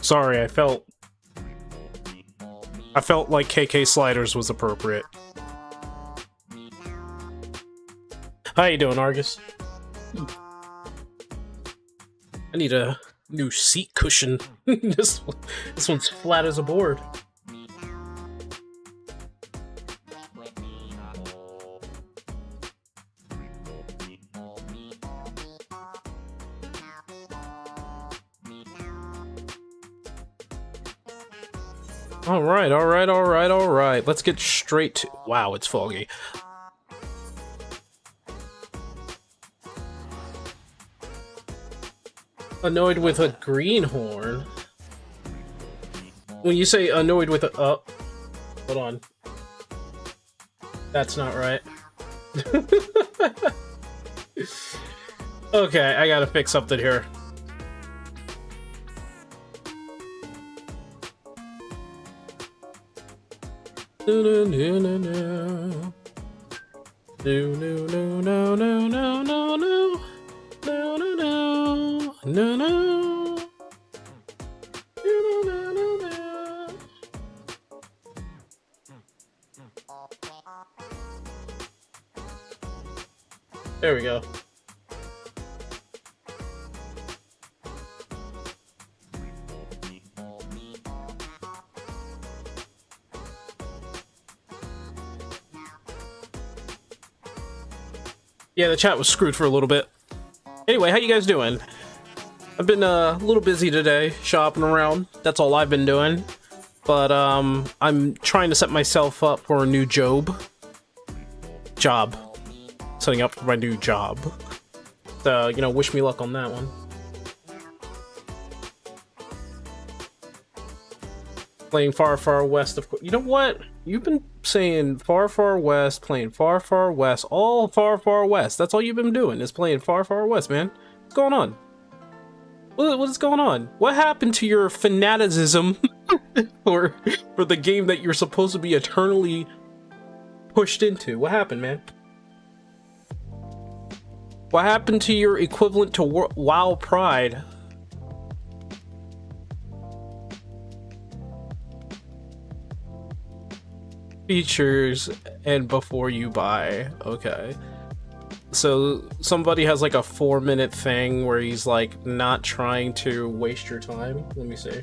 Sorry, I felt like KK Sliders was appropriate. How you doing, Argus? I need a new seat cushion. this one's flat as a board. Alright. Let's get straight to... Wow, it's foggy. Annoyed with a greenhorn? When you say annoyed with a... hold on. That's not right. Okay, I gotta fix something here. No. There we go. Yeah, the chat was screwed for a little bit. Anyway, how you guys doing? I've been a little busy today, shopping around. That's all I've been doing. But I'm trying to set myself up for a new job. Setting up for my new job. So, you know, wish me luck on that one. Playing Far Far West, of course. You know what? You've been saying Far Far West, playing Far Far West, all Far Far West. That's all you've been doing, is playing Far Far West, man. What's going on? What is going on? What happened to your fanaticism for the game that you're supposed to be eternally pushed into? What happened, man? What happened to your equivalent to WoW Pride? Features and before you buy. Okay. So somebody has like a 4-minute thing where he's like not trying to waste your time. Let me see.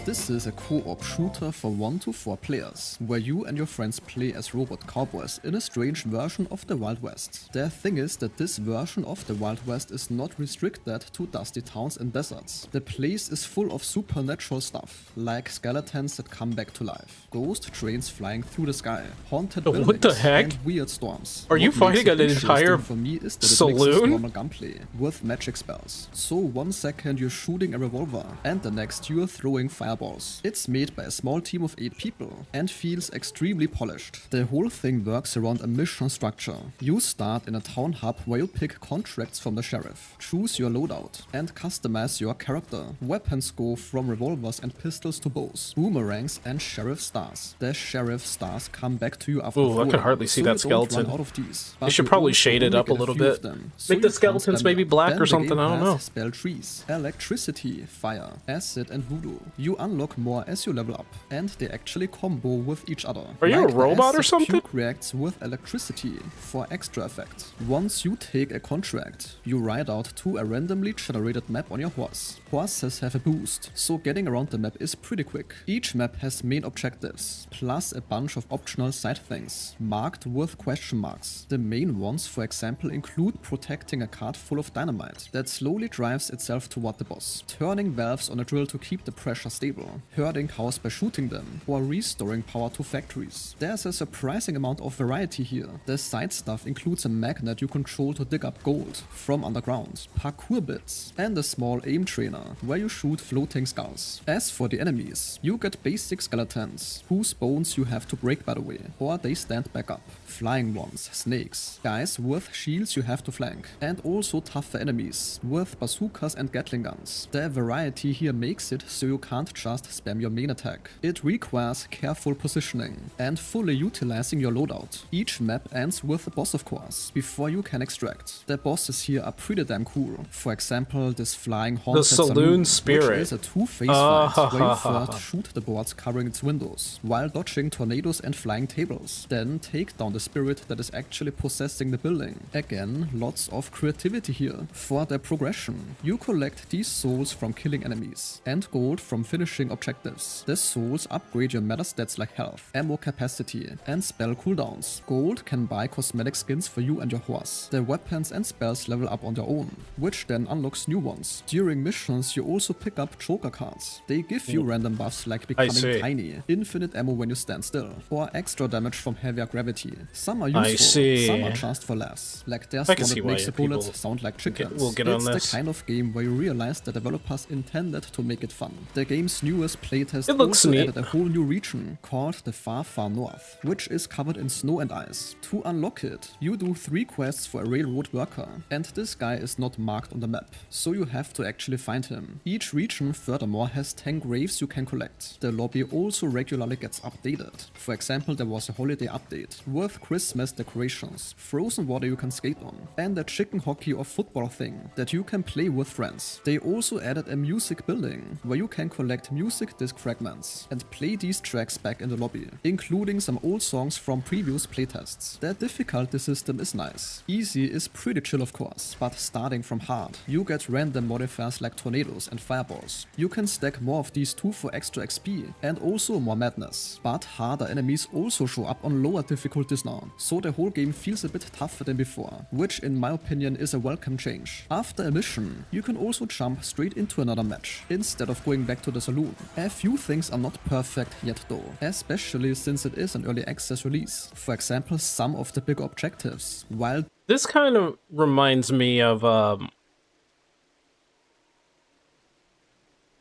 This is a co-op shooter for 1 to 4 players, where you and your friends play as robot cowboys in a strange version of the Wild West. The thing is that this version of the Wild West is not restricted to dusty towns and deserts. The place is full of supernatural stuff, like skeletons that come back to life, ghost trains flying through the sky, haunted buildings, what the heck? and weird storms. Are you fighting an entire for me is that it saloon? mixes normal gunplay with magic spells. So 1 second you're shooting a revolver, and the next you're throwing fireballs. It's made by a small team of 8 people and feels extremely polished. The whole thing works around a mission structure. You start in a town hub where you pick contracts from the sheriff, choose your loadout, and customize your character. Weapons go from revolvers and pistols to bows, boomerangs, and sheriff stars. The sheriff stars come back to you after Ooh, I can hardly see that skeleton. Out of these, you should probably shade it up a little bit. Make the skeletons maybe black or something, I don't know. Spell trees, electricity, fire, acid, and voodoo. You unlock more as you level up, and they actually combo with each other. Are you a robot or something? Puke reacts with electricity for extra effect. Once you take a contract, you ride out to a randomly generated map on your horse. Horses have a boost, so getting around the map is pretty quick. Each map has main objectives, plus a bunch of optional side things, marked with question marks. The main ones, for example, include protecting a cart full of dynamite that slowly drives itself toward the boss, turning valves on a drill to keep the pressure stable, herding cows by shooting them, or restoring power to factories. There's a surprising amount of variety here. The side stuff includes a magnet you control to dig up gold from underground, parkour bits, and a small aim trainer where you shoot floating skulls. As for the enemies, you get basic skeletons, whose bones you have to break by the way, or they stand back up. Flying ones, snakes, guys with shields you have to flank, and also tougher enemies with bazookas and gatling guns. The variety here makes it so you can't just spam your main attack. It requires careful positioning and fully utilizing your loadout. Each map ends with a boss of course, before you can extract. The bosses here are pretty damn cool. For example, this flying haunted Saloon Spirit, which is a two-phase fight where you first shoot the boards covering its windows, while dodging tornadoes and flying tables. Then take down the spirit that is actually possessing the building. Again, lots of creativity here. For the progression, you collect these souls from killing enemies, and gold from finishing objectives. The souls upgrade your meta stats like health, ammo capacity, and spell cooldowns. Gold can buy cosmetic skins for you and your horse. The weapons and spells level up on their own, which then unlocks new ones. During missions, you also pick up joker cards. They give you random buffs like becoming tiny, infinite ammo when you stand still, or extra damage from heavier gravity. Some are useful, some are just for laughs. Like there's one that makes the bullets sound like chickens. It's the kind of game where you realize the developers intended to make it fun. The game's newest playtest also added a whole new region called the Far Far North, which is covered in snow and ice. To unlock it, you do 3 quests for a railroad worker, and this guy is not marked on the map, so you have to actually find him. Each region furthermore has 10 graves you can collect. The lobby also regularly gets updated. For example, there was a holiday update with Christmas decorations, frozen water you can skate on, and a chicken hockey or football thing that you can play with friends. They also added a music building where you can collect music disc fragments and play these tracks back in the lobby, including some old songs from previous playtests. The difficulty system is nice. Easy is pretty chill of course, but starting from hard, you get random modifiers like tornadoes and fireballs. You can stack more of these too for extra XP and also more madness. But harder enemies also show up on lower difficulties now, so the whole game feels a bit tougher than before, which in my opinion is a welcome change. After a mission, you can also jump straight into another match, instead of going back to the saloon. A few things are not perfect yet though, especially since it is an early access release. For example, some of the bigger objectives, while this kind of reminds me of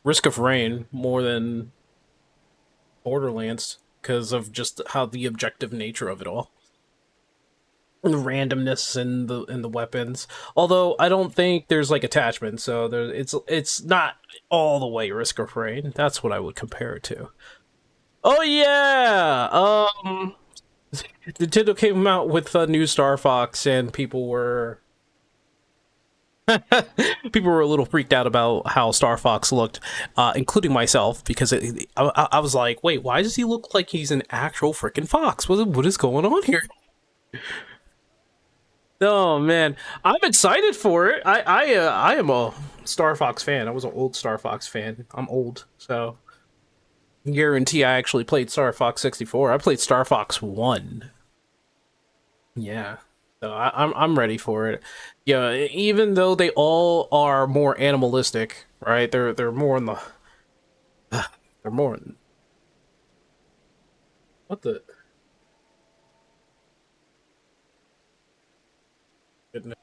Risk of Rain more than Borderlands, because of just how the objective nature of it all. And the randomness in the weapons. Although I don't think there's like attachment, so it's not all the way Risk of Rain. That's what I would compare it to. Oh yeah! Nintendo came out with a new Star Fox, and people were people were a little freaked out about how Star Fox looked, including myself, because I was like, wait, why does he look like he's an actual freaking fox? What is going on here? Oh man, I'm excited for it. I am a Star Fox fan. I was an old Star Fox fan. I'm old, so guarantee I actually played Star Fox 64. I played Star Fox 1. Yeah. So I'm ready for it. Yeah, even though they all are more animalistic, right? They're more in the they're more in, what the goodness.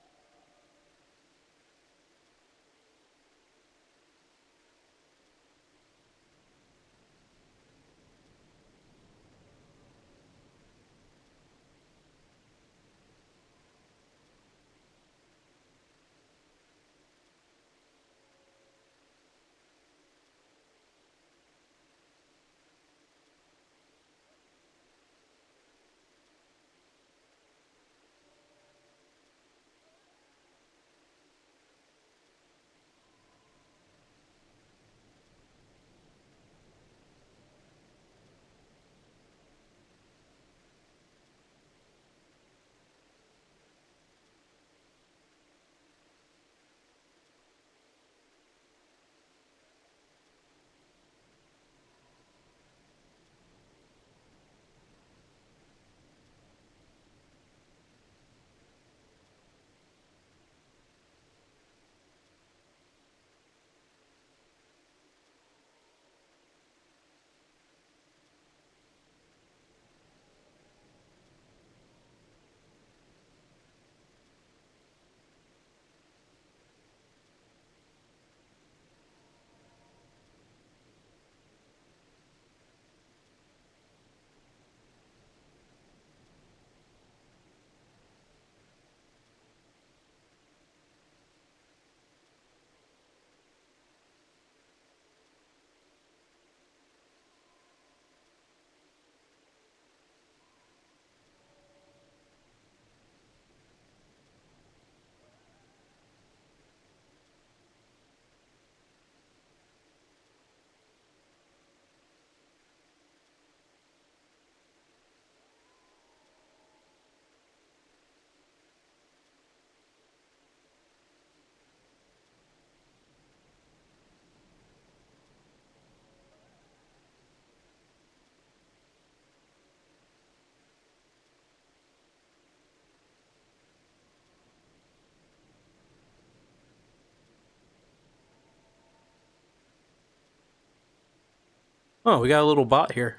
Oh, we got a little bot here.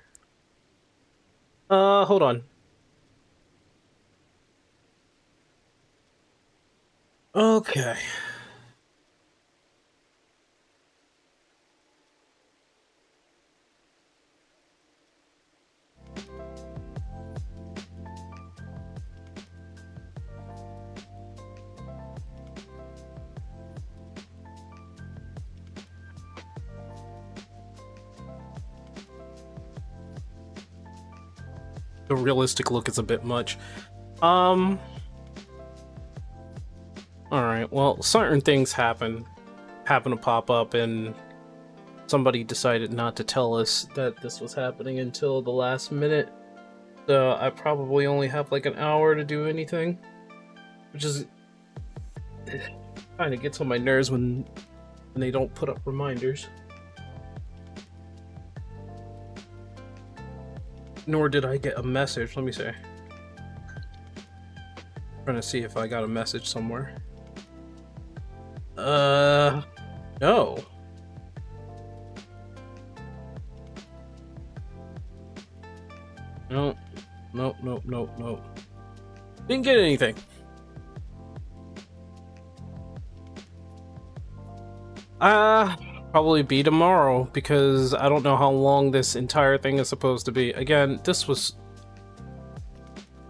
Hold on. Okay. The realistic look is a bit much. Alright, well, certain things happen to pop up, and somebody decided not to tell us that this was happening until the last minute. So I probably only have like an hour to do anything, which is kind of gets on my nerves when they don't put up reminders. Nor did I get a message. Let me see. Trying to see if I got a message somewhere. No. Nope. Nope. Didn't get anything. Probably be tomorrow, because I don't know how long this entire thing is supposed to be. Again,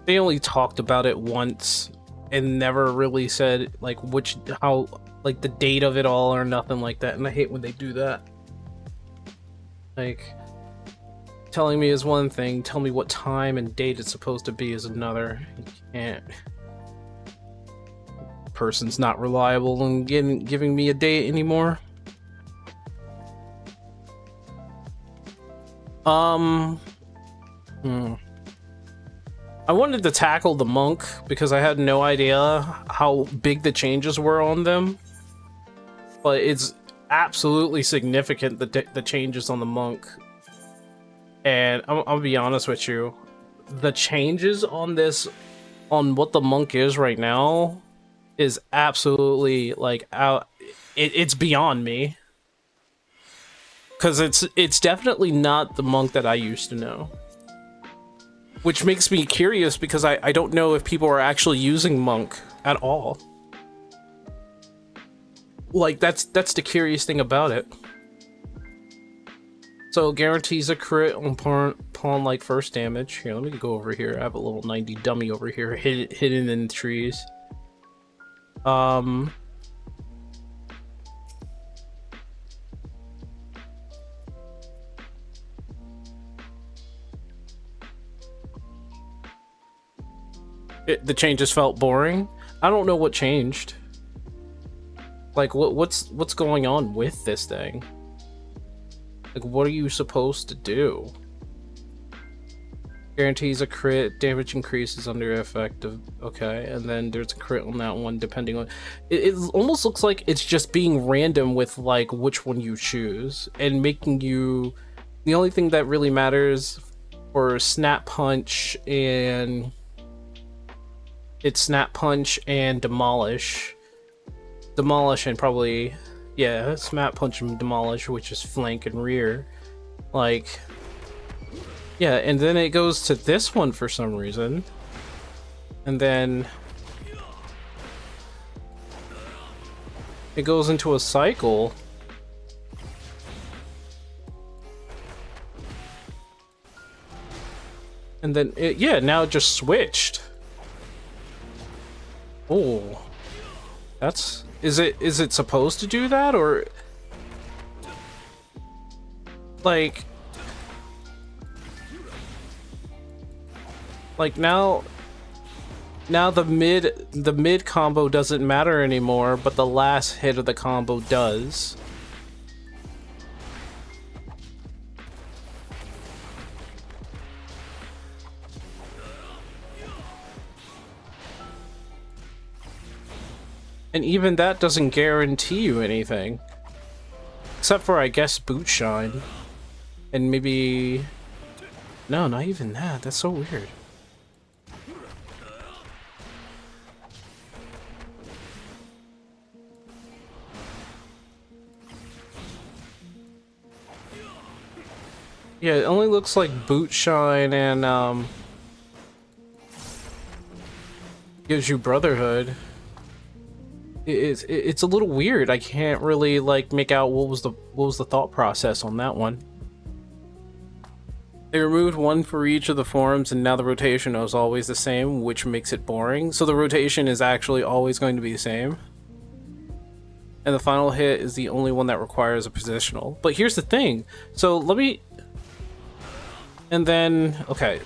they only talked about it once and never really said like like the date of it all or nothing like that, and I hate when they do that. Like, telling me is one thing, tell me what time and date it's supposed to be is another. You can't. Person's not reliable in giving me a date anymore. I wanted to tackle the monk because I had no idea how big the changes were on them, but it's absolutely significant, the changes on the monk. And I'll be honest with you, the changes on what the monk is right now is absolutely like it's beyond me. Because it's definitely not the monk that I used to know. Which makes me curious, because I don't know if people are actually using monk at all. Like, that's the curious thing about it. So, guarantees a crit on pawn like first damage. Here, let me go over here. I have a little 90 dummy over here hidden in the trees. The changes felt boring. I don't know what changed. Like, what's going on with this thing? Like, what are you supposed to do? Guarantees a crit, damage increases under effect of, okay, and then there's a crit on that one depending on it almost looks like it's just being random with like which one you choose, and making you, the only thing that really matters for snap punch and it's snap punch and demolish and probably, yeah, snap punch and demolish, which is flank and rear, like, yeah. And then it goes to this one for some reason, and then it goes into a cycle, and then now it just switched. Oh, is it supposed to do that, or like now the mid combo doesn't matter anymore, but the last hit of the combo does. And even that doesn't guarantee you anything. Except for, I guess, boot shine. And maybe... No, not even that. That's so weird. Yeah, it only looks like boot shine and gives you brotherhood. It's a little weird. I can't really like make out what was the thought process on that one. They removed one for each of the forms, and now the rotation is always the same, which makes it boring. So the rotation is actually always going to be the same. And the final hit is the only one that requires a positional. But here's the thing. So let me... And then... Okay.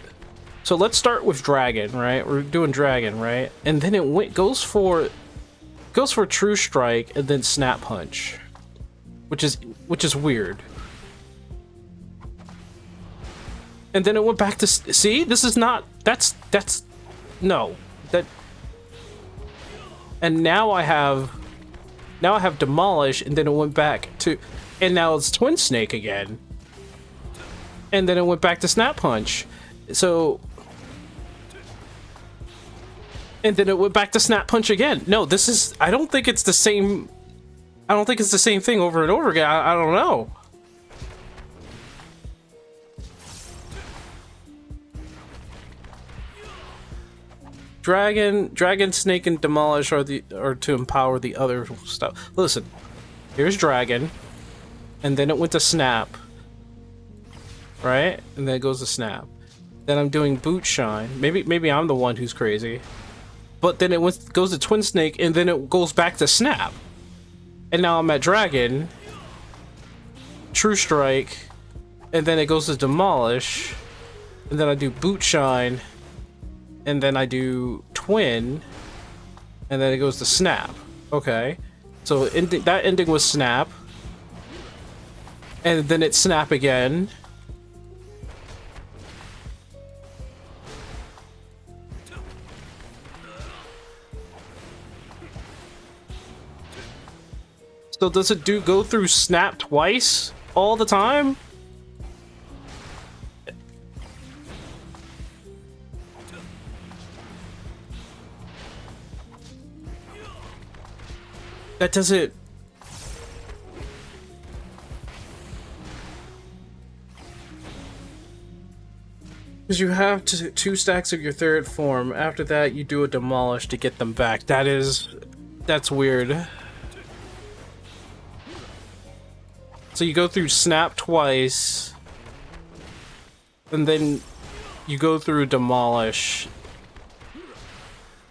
So let's start with Dragon, right? We're doing Dragon, right? And then it goes for True Strike and then Snap Punch. Which is weird. And then it went back to... See? This is not... That's... No. That... And now I have Demolish, and then it went back to... And now it's Twin Snake again. And then it went back to Snap Punch. So... And then it went back to Snap Punch again. No, this is... I don't think it's the same... I don't think it's the same thing over and over again. I don't know. Dragon, Snake, and Demolish are to empower the other stuff. Listen, here's Dragon, and then it went to Snap, right? And then it goes to Snap. Then I'm doing Boot Shine. Maybe I'm the one who's crazy, but then it goes to Twin Snake, and then it goes back to Snap, and now I'm at Dragon, True Strike, and then it goes to Demolish, and then I do Boot Shine. And then I do Twin, and then it goes to Snap. Okay, so that ending was Snap, and then it's Snap again. So does it go through Snap twice all the time? That doesn't... Because you have two stacks of your third form. After that, you do a Demolish to get them back. That's weird. So you go through Snap twice, and then you go through Demolish,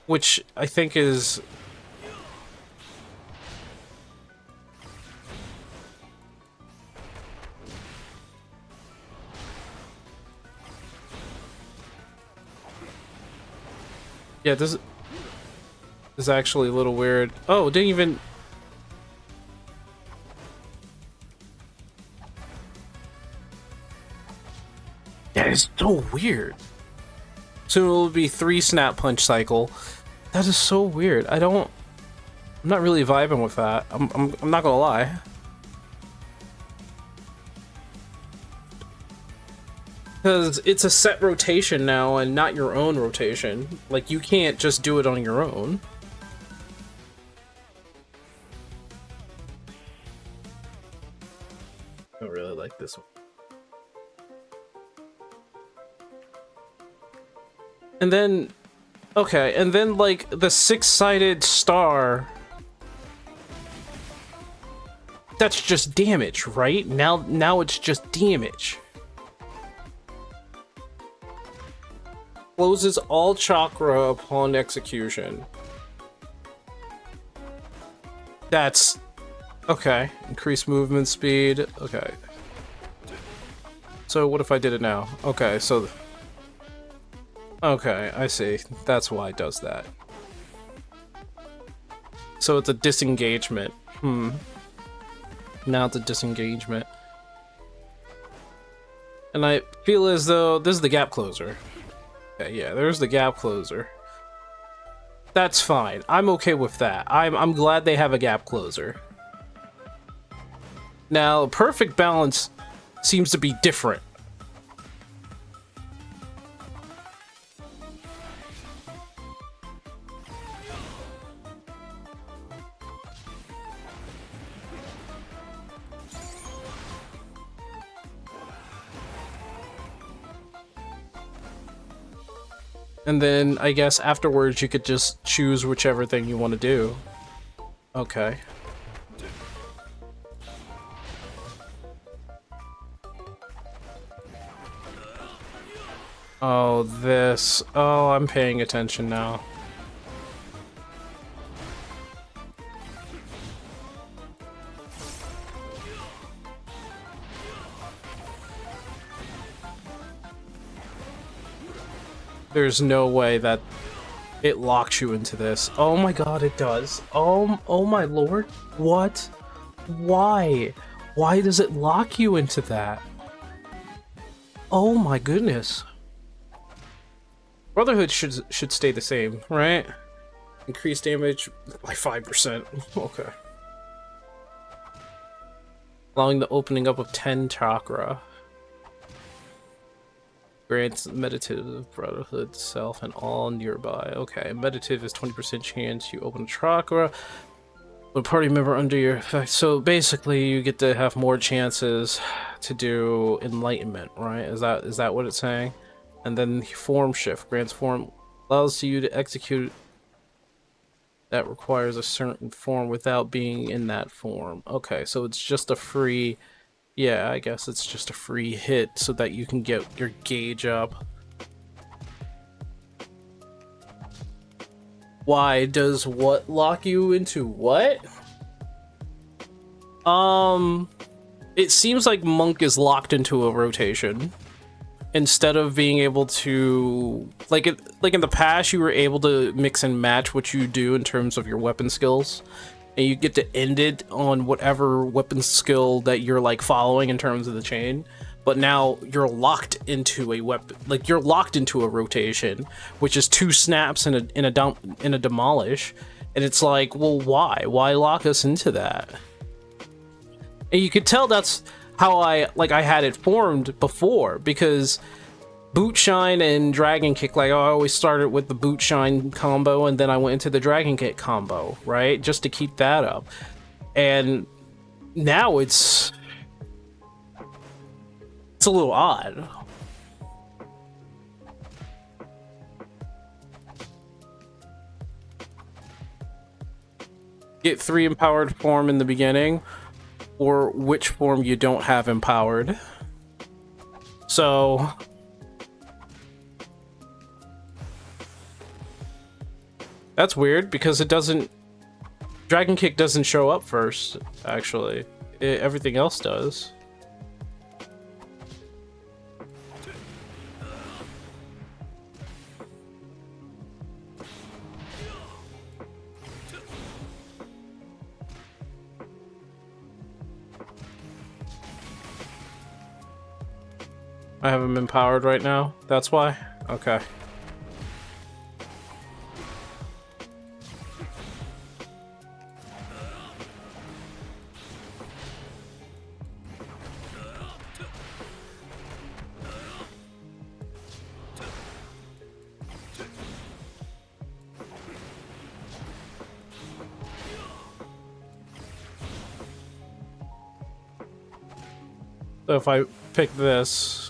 which I think is... Yeah, this is actually a little weird. Oh, it didn't even... That is so weird. So it'll be 3 Snap Punch cycle. That is so weird. I'm not really vibing with that. I'm not gonna lie. Because it's a set rotation now and not your own rotation. Like, you can't just do it on your own. I don't really like this one. And then... Okay, and then, like, the 6-sided star... That's just damage, right? Now it's just damage. Closes all chakra upon execution. That's... Okay. Increase movement speed. Okay. So what if I did it now? Okay, so... Okay, I see. That's why it does that. So it's a disengagement. Now it's a disengagement. And I feel as though this is the gap closer. Okay, yeah, there's the gap closer. That's fine. I'm okay with that. I'm glad they have a gap closer. Now, perfect balance seems to be different. And then I guess afterwards you could just choose whichever thing you want to do. Okay. Oh, this. Oh, I'm paying attention now. There's no way that it locks you into this. Oh my god, it does. Oh my lord. What? Why? Why does it lock you into that? Oh my goodness. Brotherhood should stay the same, right? Increase damage by 5%. Okay. Allowing the opening up of 10 chakra. Grants meditative brotherhood self and all nearby. Okay, meditative is 20% chance you open a chakra. With a party member under your effect. So basically you get to have more chances to do enlightenment, right? Is that what it's saying? And then form shift grants form, allows you to execute that requires a certain form without being in that form. Okay, so it's just a free, yeah, I guess it's just a free hit so that you can get your gauge up. Why does what lock you into what? It seems like Monk is locked into a rotation. Instead of being able to, like in the past, you were able to mix and match what you do in terms of your weapon skills, and you get to end it on whatever weapon skill that you're like following in terms of the chain. But now you're locked into a weapon, like you're locked into a rotation, which is 2 snaps and a demolish, and it's like, well, why lock us into that? And you could tell that's how I had it formed before, because boot shine and dragon kick, like I always started with the boot shine combo and then I went into the dragon kick combo, right, just to keep that up. And now it's a little odd. Get 3 empowered form in the beginning, or which form you don't have empowered. So that's weird because it doesn't, Dragon Kick doesn't show up first, actually. Everything else does. I have him empowered right now. That's why? Okay. So if I pick this,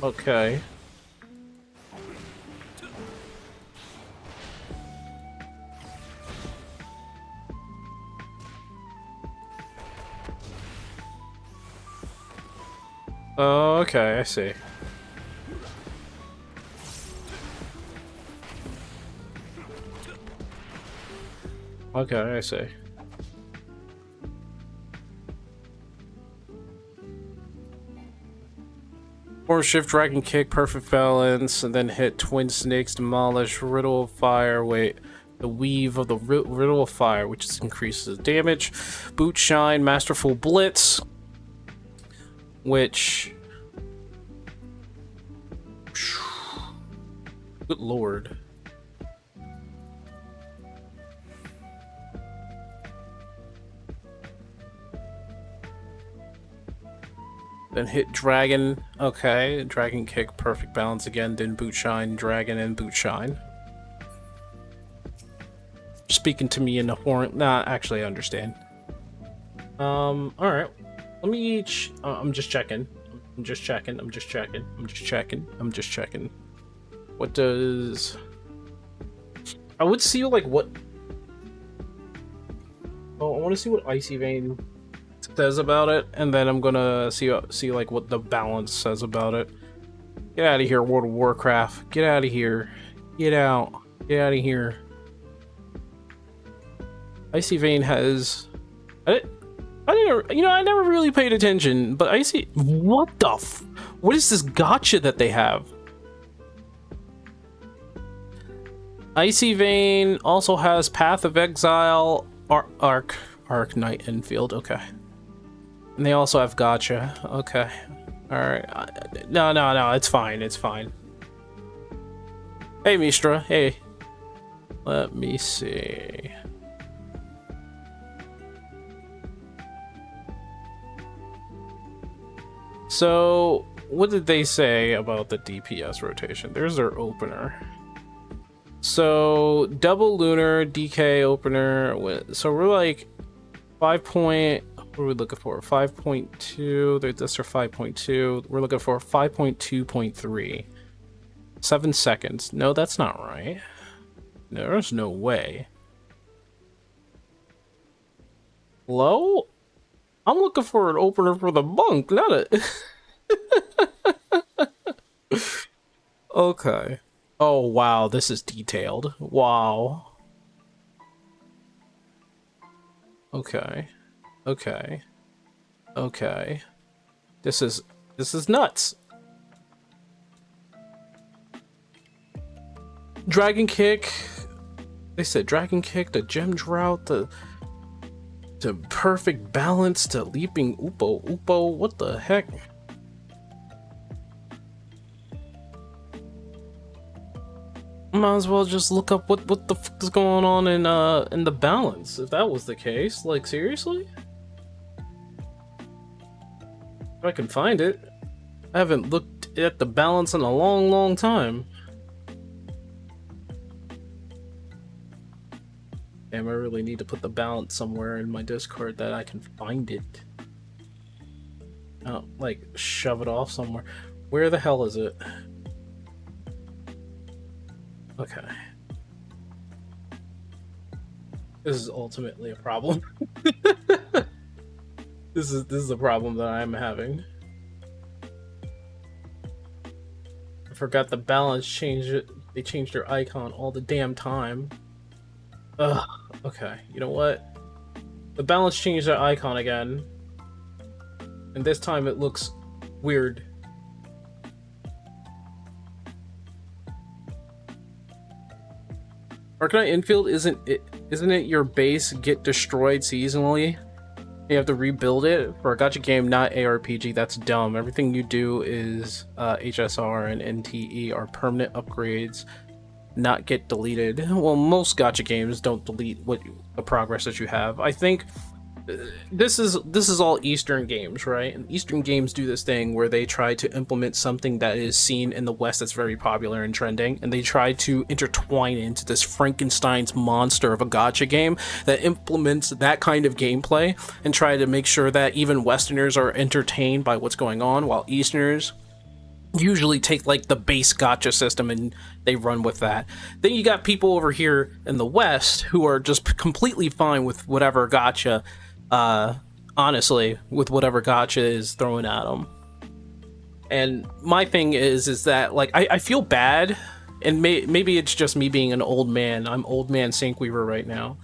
okay. Okay, I see. Okay, I see. Or shift, dragon kick, perfect balance, and then hit twin snakes, demolish, riddle of fire, wait, the weave of the riddle of fire, which is increases damage, boot shine, masterful blitz, which, good lord. Then hit dragon. Okay, dragon kick, perfect balance again. Then boot shine, dragon, and boot shine. Speaking to me in the horn. Nah, actually, I understand. All right. Let me. I'm just checking. I'm just checking. I'm just checking. I'm just checking. I'm just checking. What does? I would see like what. Oh, I want to see what Icy Vein says about it, and then I'm gonna see like what the balance says about it. Get out of here, World of Warcraft. Get out of here. Get out. Get out of here. Icy Vein has. I didn't. You know, I never really paid attention, but Icy. What the? What is this gotcha that they have? Icy Vein also has Path of Exile, Arc Knight Enfield. Okay. And they also have gotcha. Okay. Alright. No, it's fine. It's fine. Hey, Mistra. Hey. Let me see. So, what did they say about the DPS rotation? There's their opener. So, double lunar, DK opener. So, we're like 5 point. What are we looking for? 5.2. That's our 5.2. We're looking for 5.2.3. 7 seconds. No, that's not right. No, there's no way. Low? I'm looking for an opener for the monk, not a... Okay. Oh, wow, this is detailed. Wow. Okay. Okay. Okay. This is nuts. Dragon kick. They said dragon kick, the gem drought, the perfect balance, to leaping Upo. What the heck? Might as well just look up what the fuck is going on in the balance, if that was the case. Like, seriously? If I can find it. I haven't looked at the balance in a long time. Damn, I really need to put the balance somewhere in my Discord that I can find it. Oh, like, shove it off somewhere. Where the hell is it? Okay. This is ultimately a problem. This is a problem that I'm having. I forgot the balance changed it. They changed their icon all the damn time. Ugh. Okay, you know what? The balance changed their icon again. And this time it looks weird. Arcanite Infield isn't it your base get destroyed seasonally? You have to rebuild it for a gacha game, not ARPG. That's dumb. Everything you do is HSR and NTE are permanent upgrades, not get deleted. Well, most gacha games don't delete the progress that you have. I think this is all Eastern games, right? And Eastern games do this thing where they try to implement something that is seen in the West that's very popular and trending, and they try to intertwine into this Frankenstein's monster of a gacha game that implements that kind of gameplay and try to make sure that even Westerners are entertained by what's going on, while Easterners usually take like the base gacha system and they run with that. Then you got people over here in the West who are just completely fine with whatever gacha, honestly, with whatever gacha is thrown at them. And my thing is that, like, I feel bad, and maybe it's just me being an old man. I'm old man Sinkweaver right now,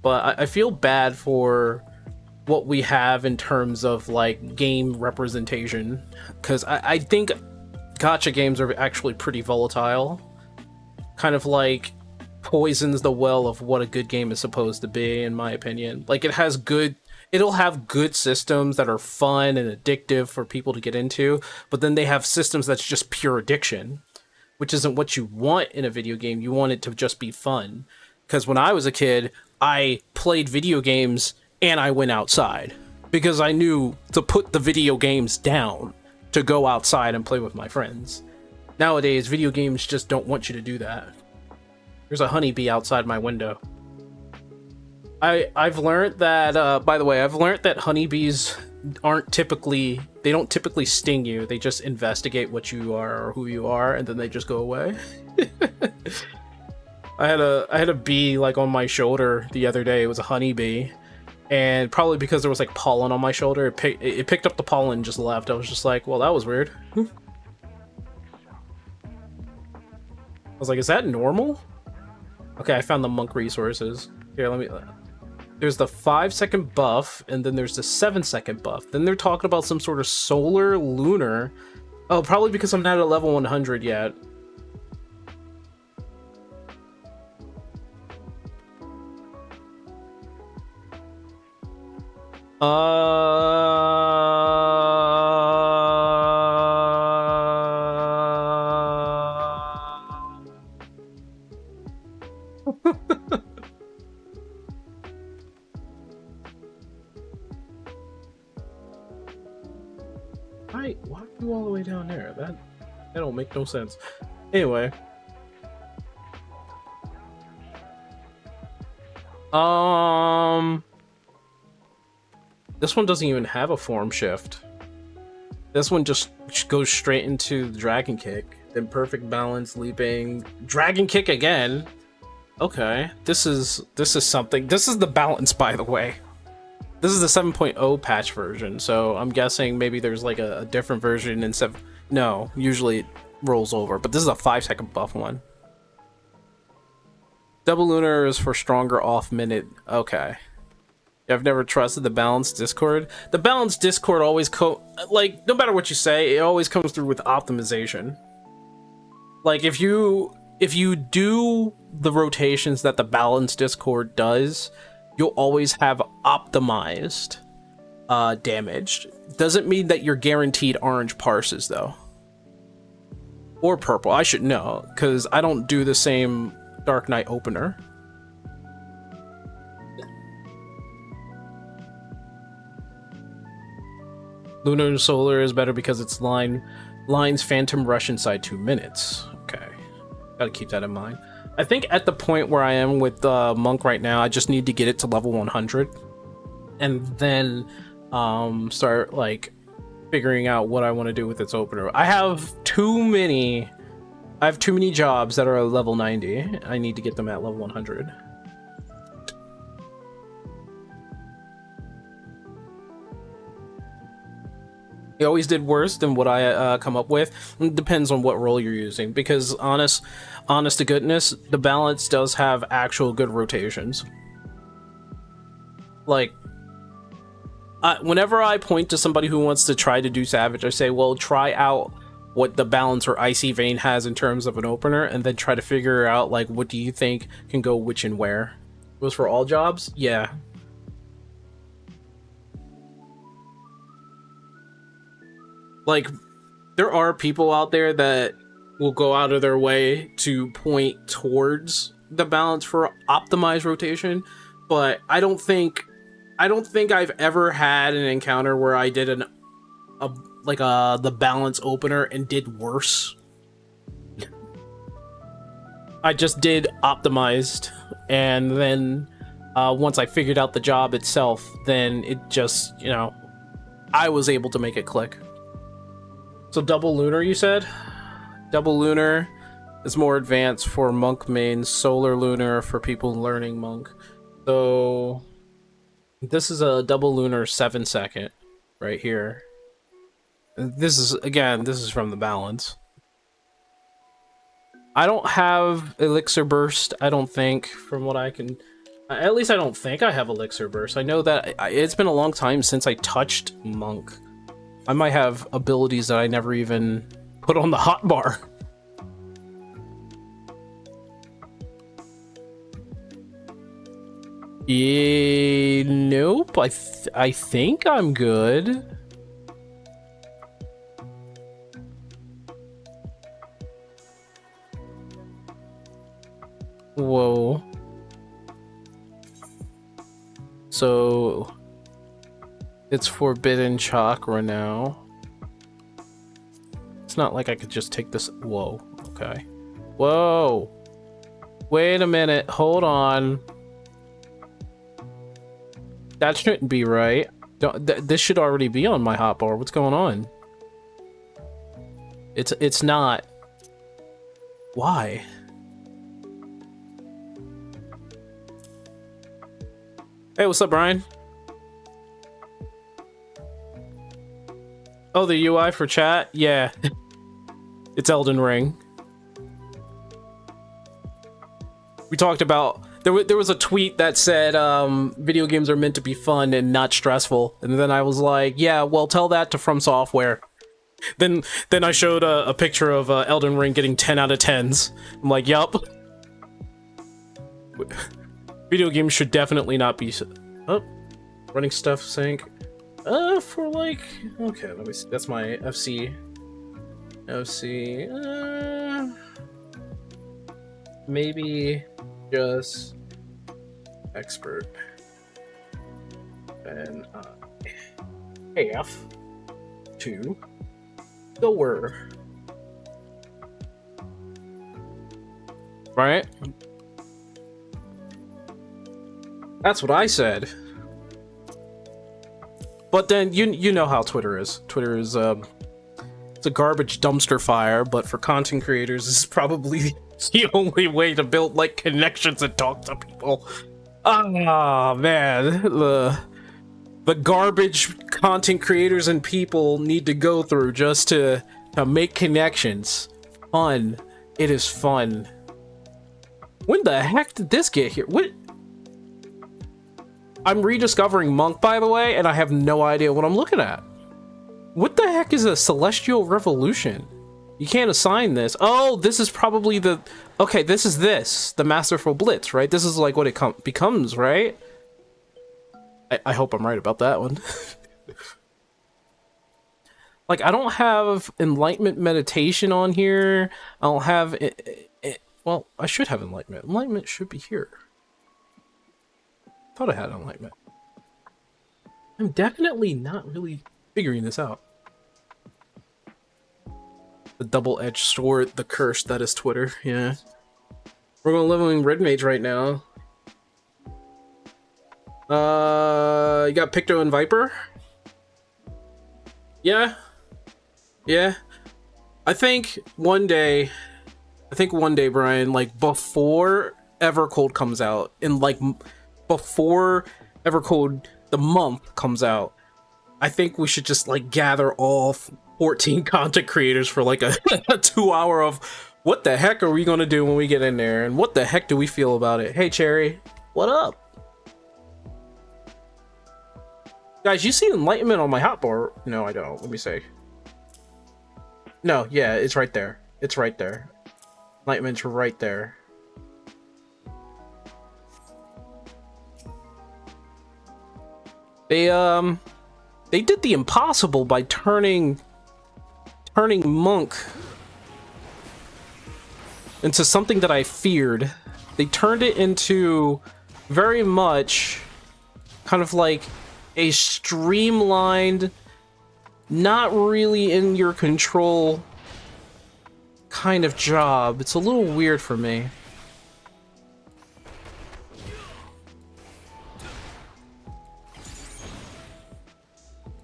but I feel bad for what we have in terms of like game representation, because I think gacha games are actually pretty volatile, kind of like poisons the well of what a good game is supposed to be, in my opinion. Like, it'll have good systems that are fun and addictive for people to get into, but then they have systems that's just pure addiction, which isn't what you want in a video game. You want it to just be fun. Because when I was a kid, I played video games and I went outside. because I knew to put the video games down to go outside and play with my friends. Nowadays, video games just don't want you to do that. There's a honeybee outside my window. I've learned that, by the way, I've learned that honeybees don't typically sting you. They just investigate what you are or who you are, and then they just go away. I had a bee like on my shoulder the other day. It was a honeybee, and probably because there was like pollen on my shoulder, it picked up the pollen and just left. I was just like, well, that was weird. I was like, is that normal? Okay, I found the monk resources. Here, let me... There's the 5-second buff, and then there's the 7-second buff. Then they're talking about some sort of solar lunar. Oh, probably because I'm not at level 100 yet. Why are you all the way down there? That don't make no sense. Anyway. This one doesn't even have a form shift. This one just goes straight into the dragon kick, then perfect balance, leaping, dragon kick again. Okay, this is something. This is the balance, by the way. This is the 7.0 patch version, so I'm guessing maybe there's like a different version in 7. No, usually it rolls over, but this is a 5-second buff one. Double lunar is for stronger off minute. Okay. I've never trusted the balanced Discord. The balanced Discord always like, no matter what you say, it always comes through with optimization. Like, if you do the rotations that the balanced Discord does, you'll always have optimized damage. Doesn't mean that you're guaranteed orange parses, though. Or purple. I should know, because I don't do the same Dark Knight opener. Lunar and Solar is better because it's Line's Phantom Rush inside 2 minutes. Okay. Gotta keep that in mind. I think at the point where I am with Monk right now, I just need to get it to level 100. And then start, like, figuring out what I want to do with its opener. I have too many jobs that are at level 90. I need to get them at level 100. He always did worse than what I come up with. It depends on what role you're using, because honest to goodness, the balance does have actual good rotations. Like, whenever I point to somebody who wants to try to do Savage, I say, well, try out what the balance or Icy Vein has in terms of an opener, and then try to figure out, like, what do you think can go which and where. It was for all jobs? Yeah. Like, there are people out there that will go out of their way to point towards the balance for optimized rotation, but I don't think I've ever had an encounter where I did the balance opener and did worse. I just did optimized, and then once I figured out the job itself, then it just, I was able to make it click. So double lunar, you said? Double lunar is more advanced for monk mains, solar lunar for people learning monk. So this is a double lunar 7-second right here. This is from the balance. I don't have elixir burst, I don't think, from what I can... At least I don't think I have elixir burst. I know that it's been a long time since I touched monk. I might have abilities that I never even put on the hotbar. Nope. I think I'm good. Whoa. So It's forbidden chakra now. It's not like I could just take this. Whoa. Okay. Whoa. Wait a minute. Hold on. That shouldn't be right. This should already be on my hotbar. What's going on? It's not. Why? Hey, what's up, Brian? Oh, the UI for chat? Yeah. It's Elden Ring. We talked about... There was a tweet that said video games are meant to be fun and not stressful. And then I was like, yeah, well, tell that to From Software. Then I showed a picture of Elden Ring getting 10 out of 10s. I'm like, yup. Video games should definitely not be... Oh, running stuff sync. For like... Okay, let me see. That's my FC. Maybe just expert. And half to lower. Right? That's what I said. But then you know how Twitter is. Twitter is it's a garbage dumpster fire, but for content creators, this is probably the only way to build like connections and talk to people. Ah, man, the garbage content creators and people need to go through just to make connections. Fun. It is fun. When the heck did this get here? What? I'm rediscovering Monk, by the way, and I have no idea what I'm looking at. What the heck is a Celestial Revolution? You can't assign this. Oh, this is probably the... Okay, this is the Masterful Blitz, right? This is like what it becomes, right? I hope I'm right about that one. Like, I don't have Enlightenment Meditation on here. I don't have... Well, I should have Enlightenment. Enlightenment should be here. Thought I had Enlightenment. I'm definitely not really figuring this out. The double-edged sword, the curse that is Twitter, yeah. We're going leveling Red Mage right now. You got Picto and Viper? Yeah. Yeah. I think one day, Brian, like before Evercold comes out, and like before Evercold the month comes out, I think we should just like gather all 14 content creators for like a 2 hour of what the heck are we gonna do when we get in there, and what the heck do we feel about it. Hey Cherry, what up? Guys, you see Enlightenment on my hotbar? No, I don't. Let me see. No, yeah, it's right there. It's right there. Enlightenment's right there. They did the impossible by turning Monk into something that I feared. They turned it into very much kind of like a streamlined, not really in your control kind of job. It's a little weird for me.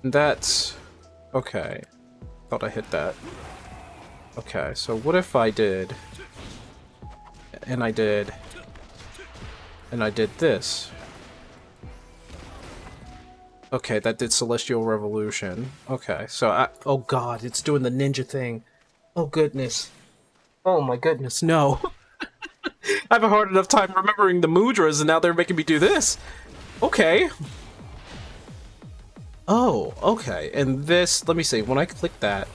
That's okay. Thought I hit that. Okay, so what if I did, and I did this? Okay, that did Celestial Revolution. Okay, so oh god, it's doing the ninja thing. Oh goodness. Oh my goodness, no. I have a hard enough time remembering the mudras, and now they're making me do this. Okay. Oh, okay, and this, let me see, when I click that.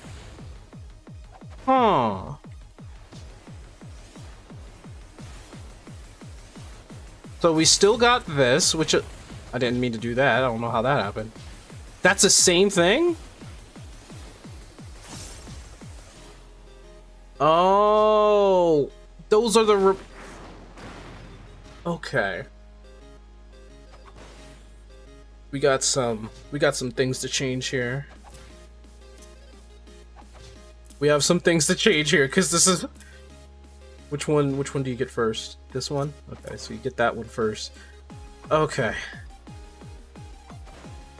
Huh. So we still got this, which I didn't mean to do that. I don't know how that happened. That's the same thing? Oh, those are the okay. We got some things to change here. We have some things to change here because this is which one do you get first? This one? Okay, so you get that one first. Okay.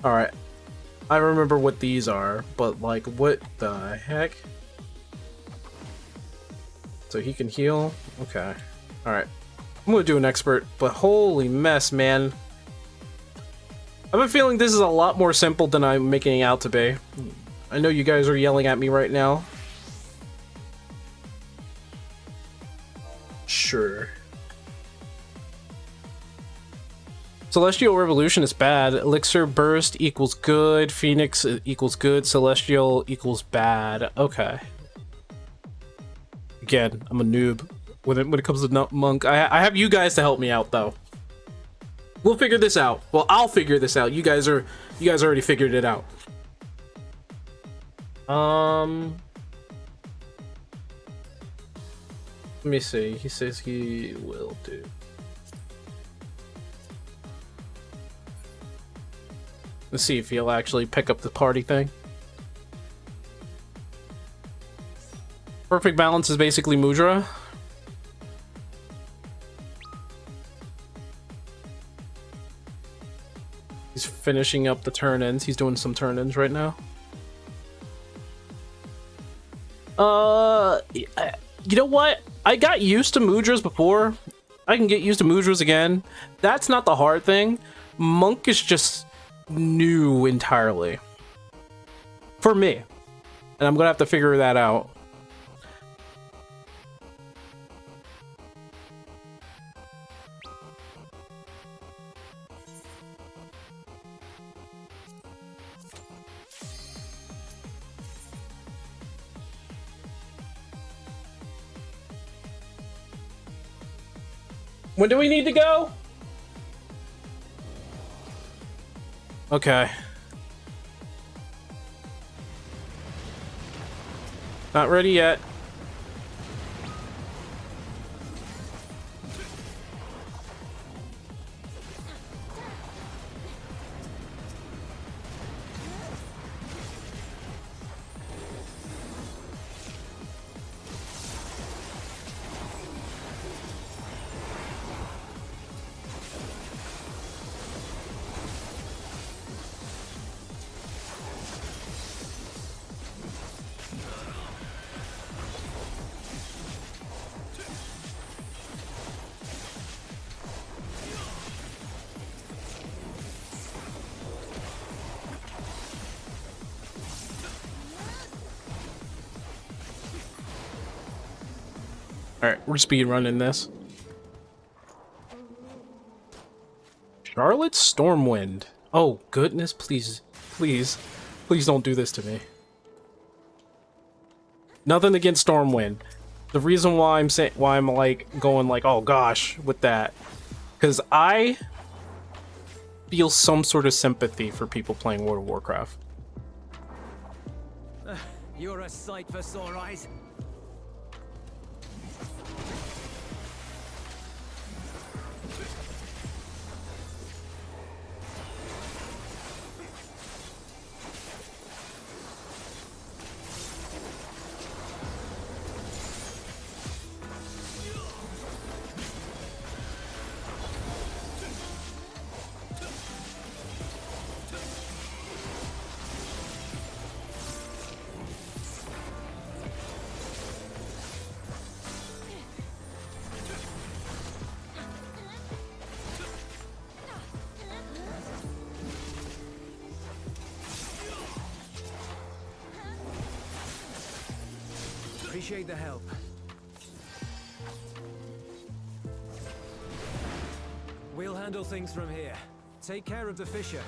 All right. I remember what these are, but like what the heck? So he can heal. Okay. All right. I'm going to do an expert, but holy mess, man. I have a feeling this is a lot more simple than I'm making it out to be. I know you guys are yelling at me right now. Sure. Celestial Revolution is bad. Elixir Burst equals good. Phoenix equals good. Celestial equals bad. Okay. Again, I'm a noob when it comes to Monk. I have you guys to help me out, though. We'll figure this out. Well, I'll figure this out. You guys already figured it out. Let me see. He says he will do. Let's see if he'll actually pick up the party thing. Perfect Balance is basically Mudra. He's finishing up the turn-ins. He's doing some turn-ins right now. You know what? I got used to Mudras before. I can get used to Mudras again. That's not the hard thing. Monk is just new entirely. For me. And I'm gonna have to figure that out. When do we need to go? Okay. Not ready yet. Alright, we're speed running this. Charlotte Stormwind. Oh, goodness, please, please, please don't do this to me. Nothing against Stormwind. The reason why I'm like going like, oh gosh, with that, because I feel some sort of sympathy for people playing World of Warcraft. You're a sight for sore eyes. Appreciate the help. We'll handle things from here. Take care of the Fisher.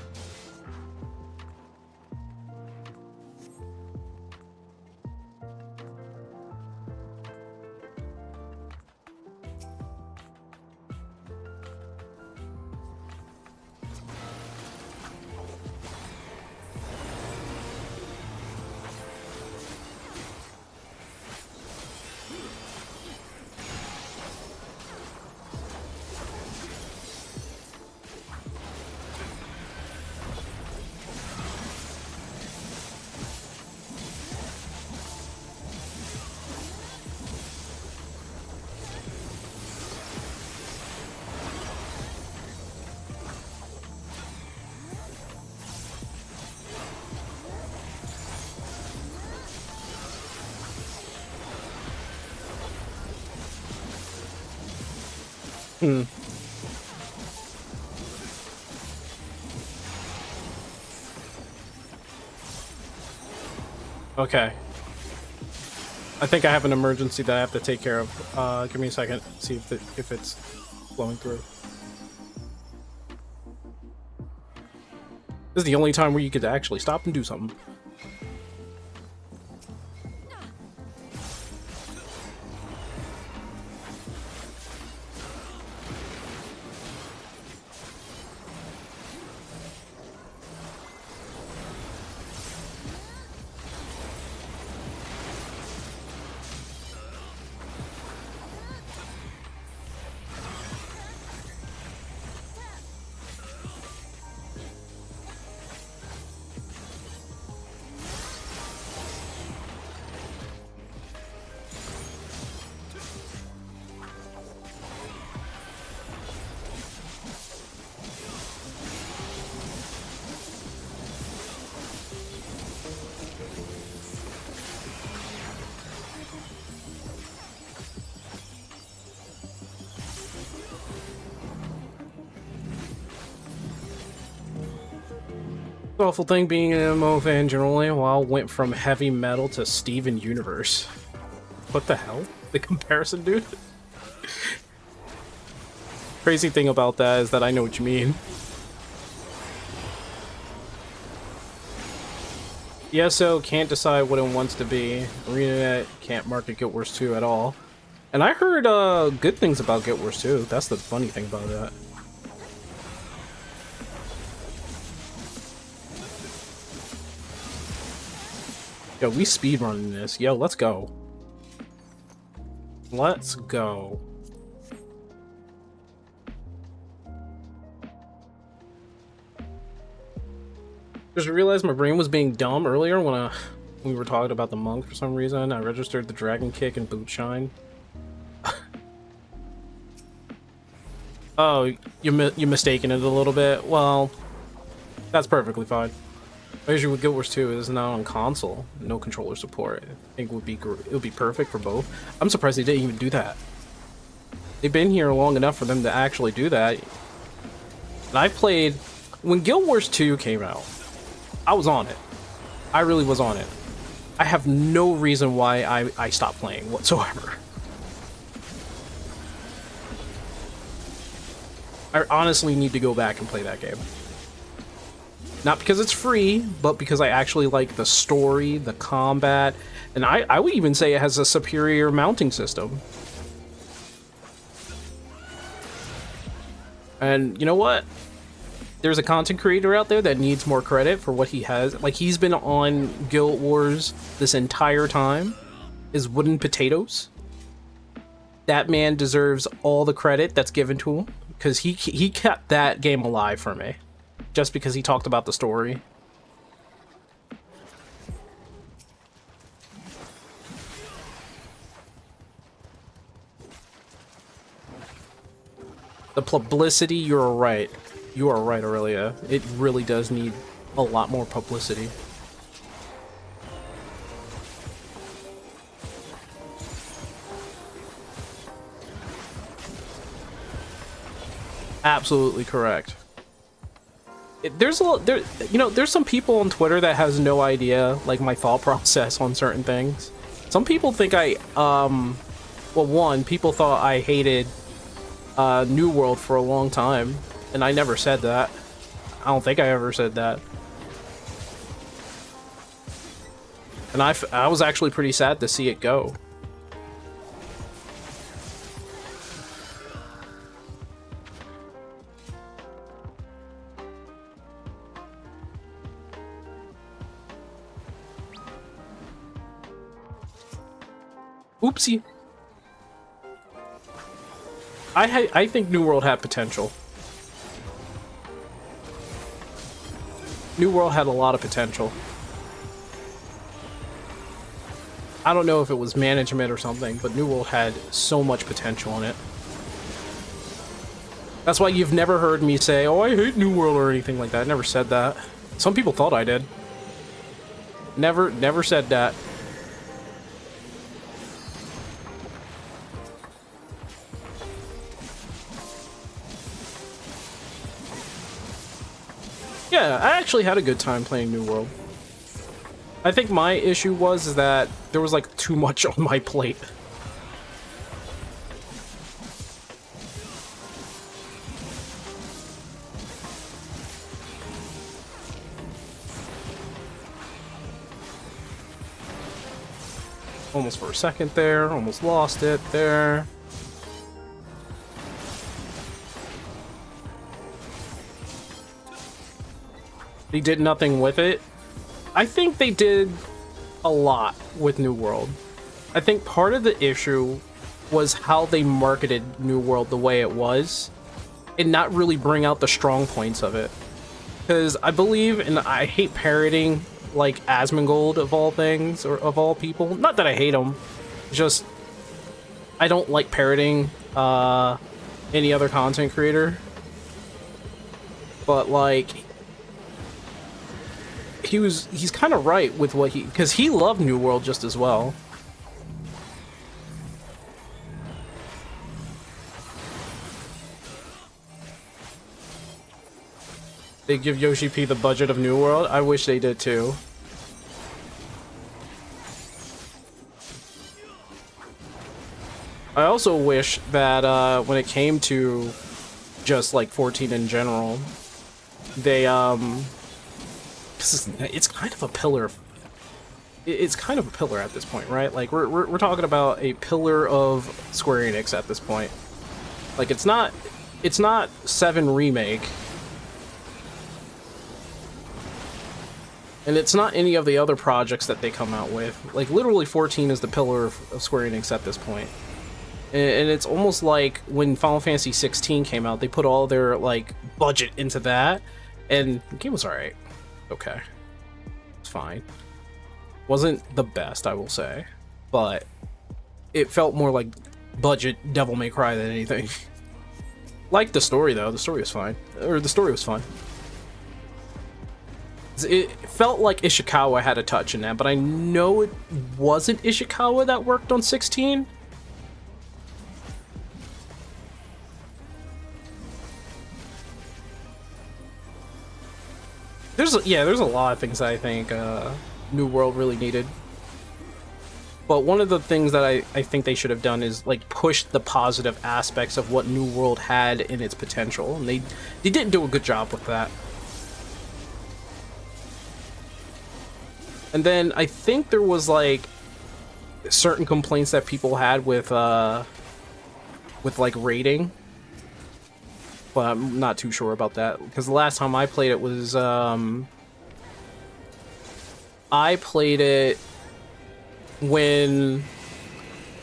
Okay. I think I have an emergency that I have to take care of. Give me a second. See if it's flowing through. This is the only time where you could actually stop and do something. The awful thing being an MMO fan generally, WoW went from heavy metal to Steven Universe. What the hell? The comparison, dude? Crazy thing about that is that I know what you mean. ESO can't decide what it wants to be. ArenaNet can't market Guild Wars 2 at all. And I heard good things about Guild Wars 2. That's the funny thing about that. Yo, we speedrunning this. Yo, let's go. Let's go. Just realized my brain was being dumb earlier when we were talking about the monk for some reason. I registered the dragon kick and boot shine. Oh, you're mistaken it a little bit. Well, that's perfectly fine. Usually with Guild Wars 2 is now on console, no controller support. I think it would be perfect for both. I'm surprised they didn't even do that. They've been here long enough for them to actually do that. And I played when Guild Wars 2 came out. I was on it. I really was on it. I have no reason why I stopped playing whatsoever. I honestly need to go back and play that game. Not because it's free, but because I actually like the story, the combat, and I would even say it has a superior mounting system. And you know what? There's a content creator out there that needs more credit for what he has. Like, he's been on Guild Wars this entire time. Is Wooden Potatoes. That man deserves all the credit that's given to him, because he kept that game alive for me. Just because he talked about the story. The publicity, you're right. You are right, Aurelia. It really does need a lot more publicity. Absolutely correct. There's some people on Twitter that has no idea, like, my thought process on certain things. Some people think well, one, people thought I hated New World for a long time, and I never said that. I don't think I ever said that. And I was actually pretty sad to see it go. Oopsie. I think New World had potential. New World had a lot of potential. I don't know if it was management or something, but New World had so much potential in it. That's why you've never heard me say, oh, I hate New World or anything like that. I never said that. Some people thought I did. Never said that. actually had a good time playing New World. I think my issue was that there was like too much on my plate. Almost for a second there, almost lost it there. They did nothing with it. I think they did a lot with New World. I think part of the issue was how they marketed New World the way it was and not really bring out the strong points of it. Because I believe, and I hate parroting like Asmongold of all things, or of all people. Not that I hate him, just I don't like parroting any other content creator. But like, he's kind of right with what because he loved New World just as well. They give Yoshi P the budget of New World. I wish they did too. I also wish that when it came to just like 14 in general, they it's kind of a pillar. It's kind of a pillar at this point, right? Like we're talking about a pillar of Square Enix at this point. Like it's not 7 Remake. And it's not any of the other projects that they come out with. Like, literally 14 is the pillar of Square Enix at this point. And it's almost like when Final Fantasy 16 came out, they put all their, like, budget into that. And the game was alright. Okay. It's fine. Wasn't the best, I will say. But it felt more like budget Devil May Cry than anything. Like the story, though. The story was fine. Or the story was fun. It felt like Ishikawa had a touch in that, but I know it wasn't Ishikawa that worked on 16. There's a lot of things that I think New World really needed. But one of the things that I think they should have done is like push the positive aspects of what New World had in its potential, and they didn't do a good job with that. And then I think there was like certain complaints that people had with like rating, but I'm not too sure about that because the last time I played it was I played it when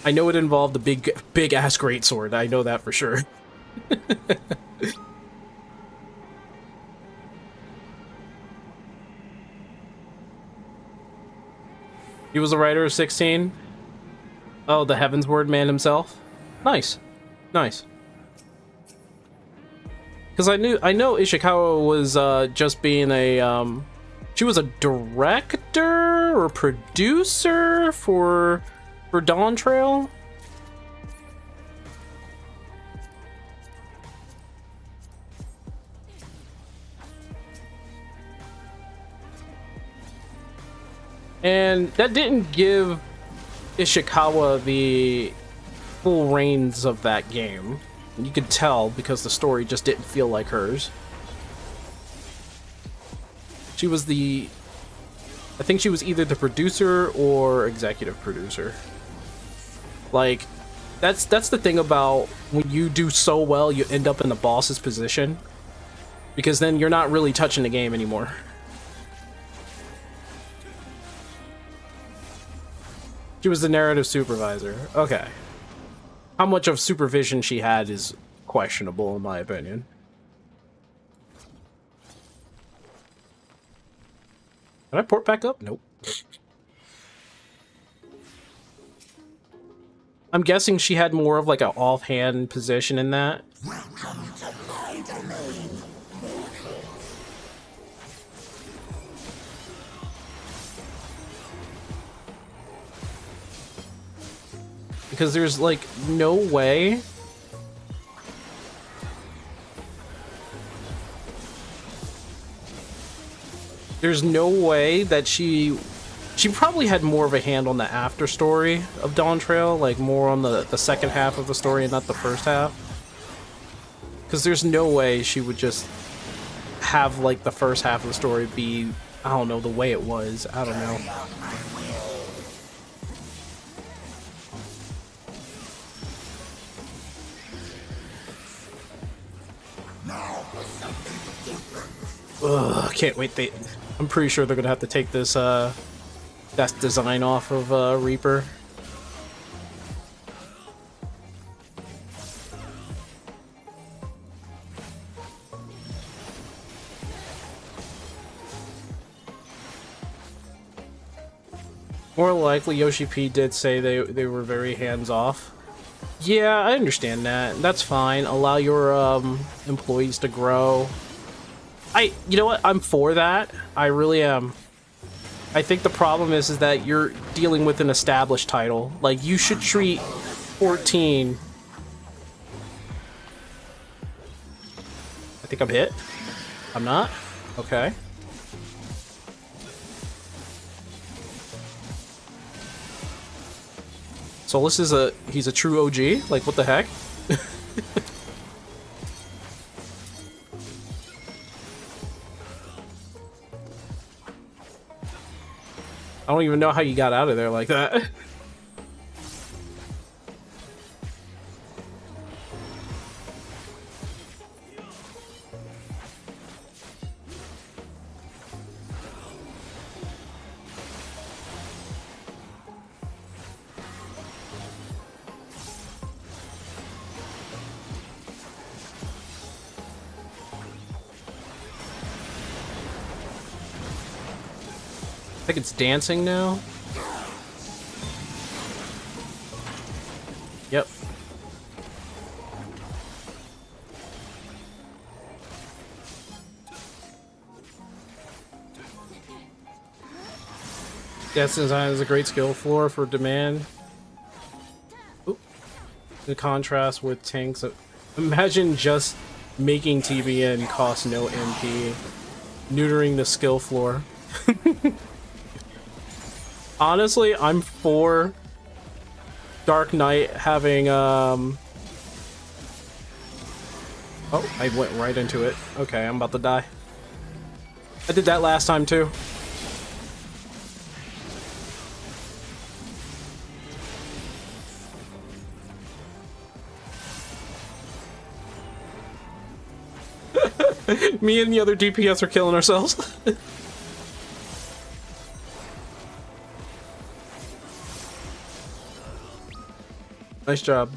I know it involved the big ass greatsword. I know that for sure. He was the writer of 16. Oh, the Heavensward man himself. Nice, nice. Because I know Ishikawa was just being a she was a director or producer for Dawn Trail. And that didn't give Ishikawa the full reins of that game. You could tell because the story just didn't feel like hers. She was I think she was either the producer or executive producer. Like, that's the thing about when you do so well, you end up in the boss's position. Because then you're not really touching the game anymore. She was the narrative supervisor. Okay. How much of supervision she had is questionable, in my opinion. Can I port back up? Nope. I'm guessing she had more of like an offhand position in that. Welcome to my domain. Because there's like no way there's no way that she probably had more of a hand on the after story of Dawn Trail, like more on the second half of the story and not the first half. Because there's no way she would just have like the first half of the story be, I don't know, the way it was. I don't know. Ugh, can't wait. I'm pretty sure they're gonna have to take this that design off of Reaper. More likely, Yoshi P did say they were very hands-off. Yeah, I understand that. That's fine. Allow your employees to grow. You know what? I'm for that. I really am. I think the problem is that you're dealing with an established title. Like, you should treat 14... I think I'm hit. I'm not? Okay. Solus is he's a true OG? Like, what the heck? I don't even know how you got out of there like that. I think it's dancing now. Yep. Death Design is a great skill floor for demand. Oop. In contrast with tanks. Imagine just making TBN cost no MP. Neutering the skill floor. Honestly, I'm for Dark Knight having, Oh, I went right into it. Okay, I'm about to die. I did that last time, too. Me and the other DPS are killing ourselves. Nice job.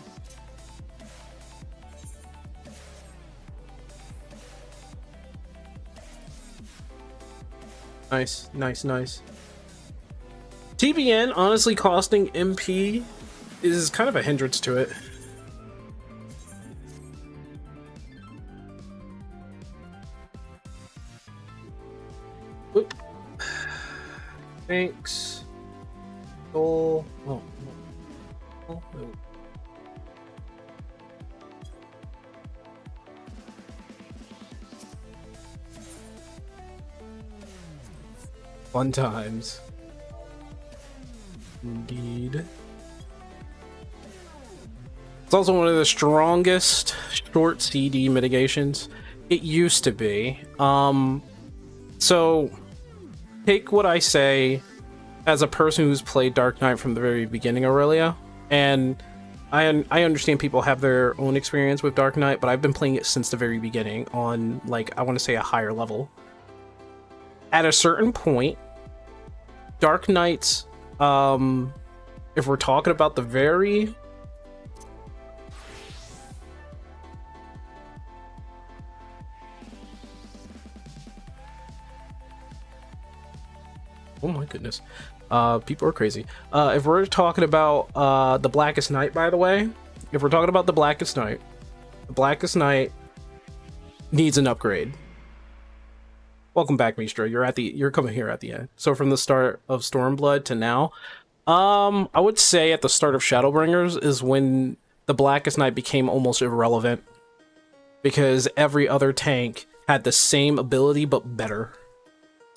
Nice, nice, nice. TBN honestly costing MP is kind of a hindrance to it. Oop. Thanks. Soul. Oh. Oh. Fun times. Indeed. It's also one of the strongest short CD mitigations. It used to be. So take what I say as a person who's played Dark Knight from the very beginning, Aurelia, and I understand people have their own experience with Dark Knight, but I've been playing it since the very beginning on, like, I want to say a higher level. At a certain point, Dark Knight's, if we're talking about the very... Oh my goodness. People are crazy. If we're talking about the Blackest Night, by the way, if we're talking about the Blackest Night needs an upgrade. Welcome back, Mistra. You're coming here at the end. So from the start of Stormblood to now, I would say at the start of Shadowbringers is when the Blackest Night became almost irrelevant, because every other tank had the same ability but better.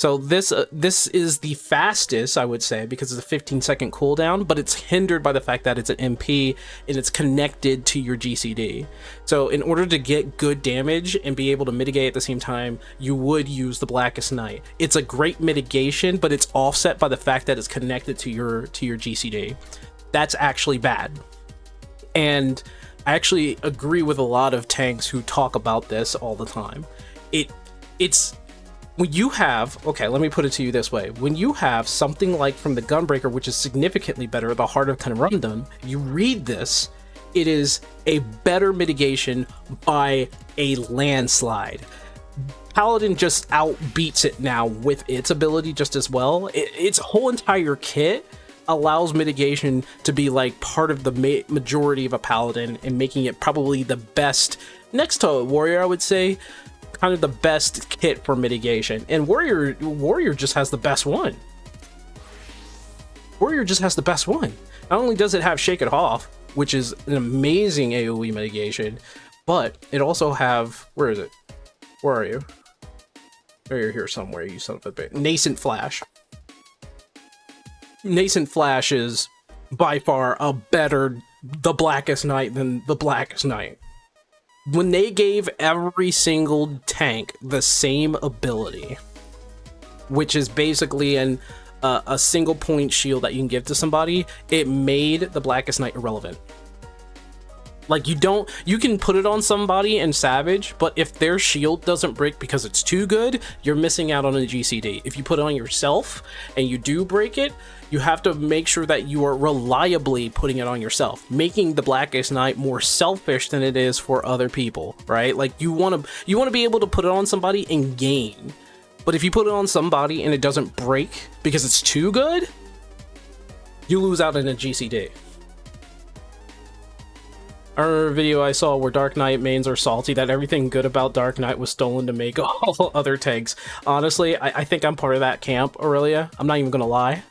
So this is the fastest, I would say, because it's a 15-second cooldown, but it's hindered by the fact that it's an MP and it's connected to your GCD. So in order to get good damage and be able to mitigate at the same time, you would use the Blackest Night. It's a great mitigation, but it's offset by the fact that it's connected to your GCD. That's actually bad. And I actually agree with a lot of tanks who talk about this all the time. It's when you have, okay, let me put it to you this way. When you have something like from the Gunbreaker, which is significantly better, the Heart of Kanrundun, you read this, it is a better mitigation by a landslide. Paladin just outbeats it now with its ability just as well. Its whole entire kit allows mitigation to be like part of the majority of a Paladin and making it probably the best, next to a Warrior, I would say, kind of the best kit for mitigation. And Warrior just has the best one. Warrior just has the best one. Not only does it have Shake It Off, which is an amazing AoE mitigation, but it also have, where is it? Where are you? Oh, you're here somewhere, you son of a bitch. Nascent Flash. Nascent Flash is by far a better the Blackest Night than the Blackest Night. When they gave every single tank the same ability, which is basically a single point shield that you can give to somebody, it made the Blackest Night irrelevant. Like, you can put it on somebody in Savage, but if their shield doesn't break because it's too good, you're missing out on a GCD. If you put it on yourself and you do break it, you have to make sure that you are reliably putting it on yourself, making the Blackest Night more selfish than it is for other people, right? Like, you want to be able to put it on somebody and gain. But if you put it on somebody and it doesn't break because it's too good, you lose out in a GCD. I remember a video I saw where Dark Knight mains are salty that everything good about Dark Knight was stolen to make all other tanks. Honestly, I think I'm part of that camp, Aurelia. I'm not even gonna lie.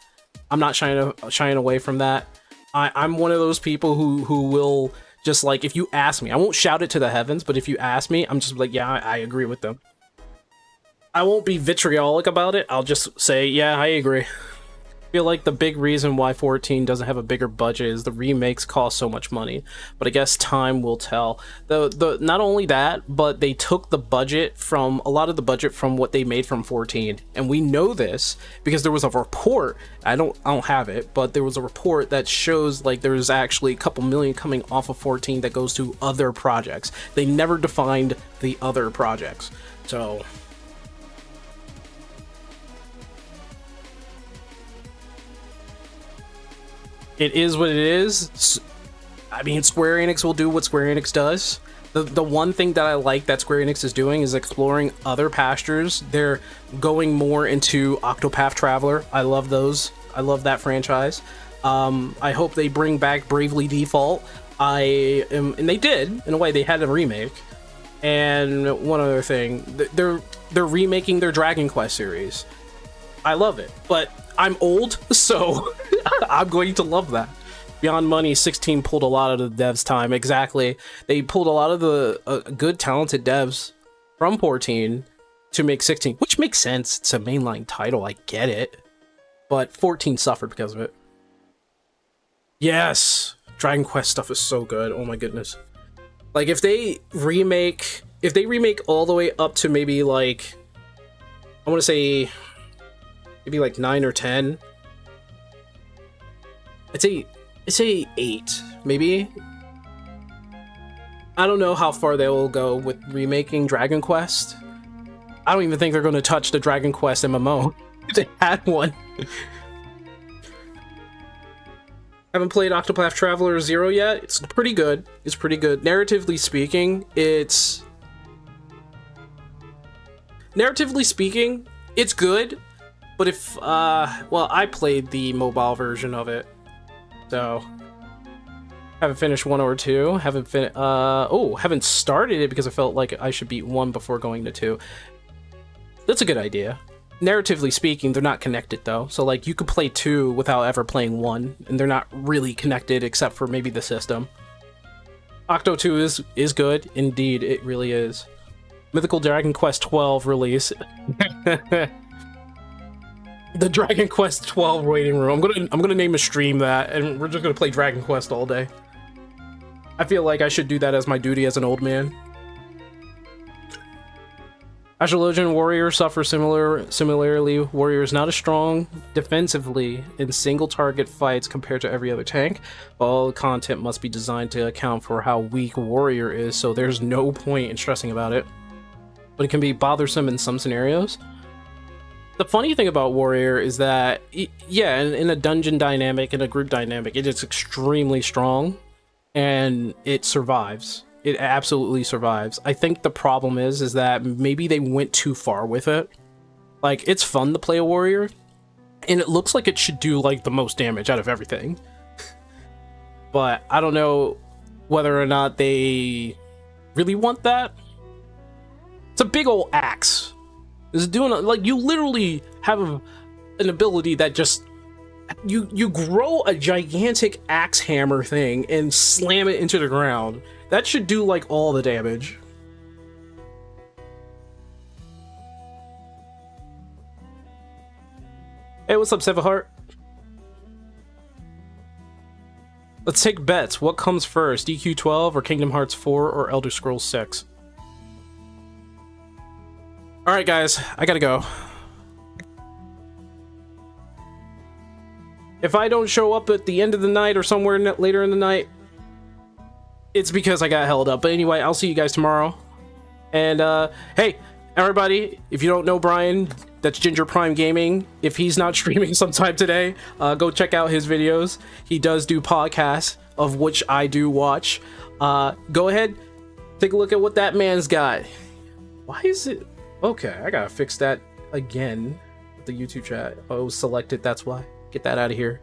I'm not shying away from that. I'm one of those people who will just, like, if you ask me, I won't shout it to the heavens, but if you ask me, I'm just like, yeah, I agree with them. I won't be vitriolic about it. I'll just say, yeah, I agree. I feel like the big reason why 14 doesn't have a bigger budget is the remakes cost so much money, but I guess time will tell. Not only that, but they took the budget from a lot of the budget from what they made from 14, and we know this because there was a report. I don't have it, but there was a report that shows like there's actually a couple million coming off of 14 that goes to other projects. They never defined the other projects, so. It is what it is. I mean, Square Enix will do what Square Enix does. The one thing that I like that Square Enix is doing is exploring other pastures. They're going more into Octopath Traveler. I love those. I love that franchise. I hope they bring back Bravely Default. And they did, in a way. They had a remake. And one other thing, they're remaking their Dragon Quest series. I love it, but I'm old, so I'm going to love that. Beyond Money 16 pulled a lot of the devs' time. Exactly. They pulled a lot of the good, talented devs from 14 to make 16, which makes sense. It's a mainline title. I get it. But 14 suffered because of it. Yes! Dragon Quest stuff is so good. Oh my goodness. Like, if they remake all the way up to maybe, like, I want to say maybe like 9 or 10. I'd say 8, maybe. I don't know how far they will go with remaking Dragon Quest. I don't even think they're going to touch the Dragon Quest MMO. They had one. Haven't played Octopath Traveler 0 yet. It's pretty good. It's pretty good. Narratively speaking, it's good. But if, well, I played the mobile version of it, so haven't finished 1 or 2. Haven't started it because I felt like I should beat 1 before going to 2. That's a good idea. Narratively speaking, they're not connected though, so like you could play 2 without ever playing 1, and they're not really connected except for maybe the system. Octo 2 is good, indeed, it really is. Mythical Dragon Quest 12 release. The Dragon Quest 12 waiting room. I'm gonna name a stream that, and we're just gonna play Dragon Quest all day. I feel like I should do that as my duty as an old man. Astrologian Warrior suffer similarly. Warrior is not as strong defensively in single target fights compared to every other tank. All content must be designed to account for how weak Warrior is, so there's no point in stressing about it. But it can be bothersome in some scenarios. The funny thing about Warrior is that, yeah, in a dungeon dynamic, in a group dynamic, it is extremely strong, and it survives. It absolutely survives. I think the problem is that maybe they went too far with it. Like, it's fun to play a warrior, and it looks like it should do, like, the most damage out of everything. But I don't know whether or not they really want that. It's a big old axe. It's doing, like, you literally have an ability that just... You grow a gigantic axe hammer thing and slam it into the ground. That should do, like, all the damage. Hey, what's up, Sevaheart? Let's take bets. What comes first, DQ12 or Kingdom Hearts 4 or Elder Scrolls 6? Alright, guys, I gotta go. If I don't show up at the end of the night or somewhere later in the night, it's because I got held up. But anyway, I'll see you guys tomorrow. And, hey, everybody, if you don't know Brian, that's Ginger Prime Gaming. If he's not streaming sometime today, go check out his videos. He does do podcasts, of which I do watch. Go ahead, take a look at what that man's got. Why is it... Okay, I gotta fix that again. The YouTube chat. Oh, it was selected, that's why. Get that out of here.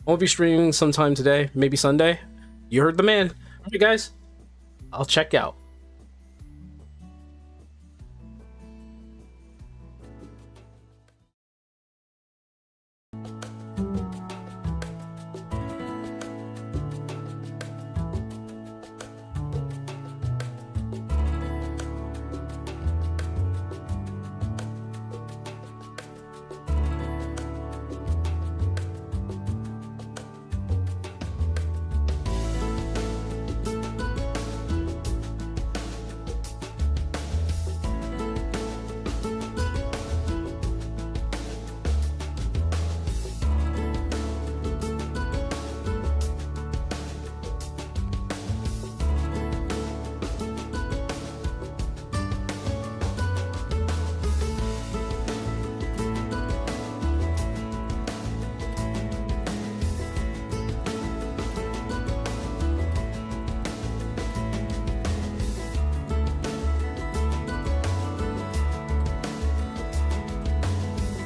I'll be streaming sometime today, maybe Sunday. You heard the man. Alright, guys, I'll check out.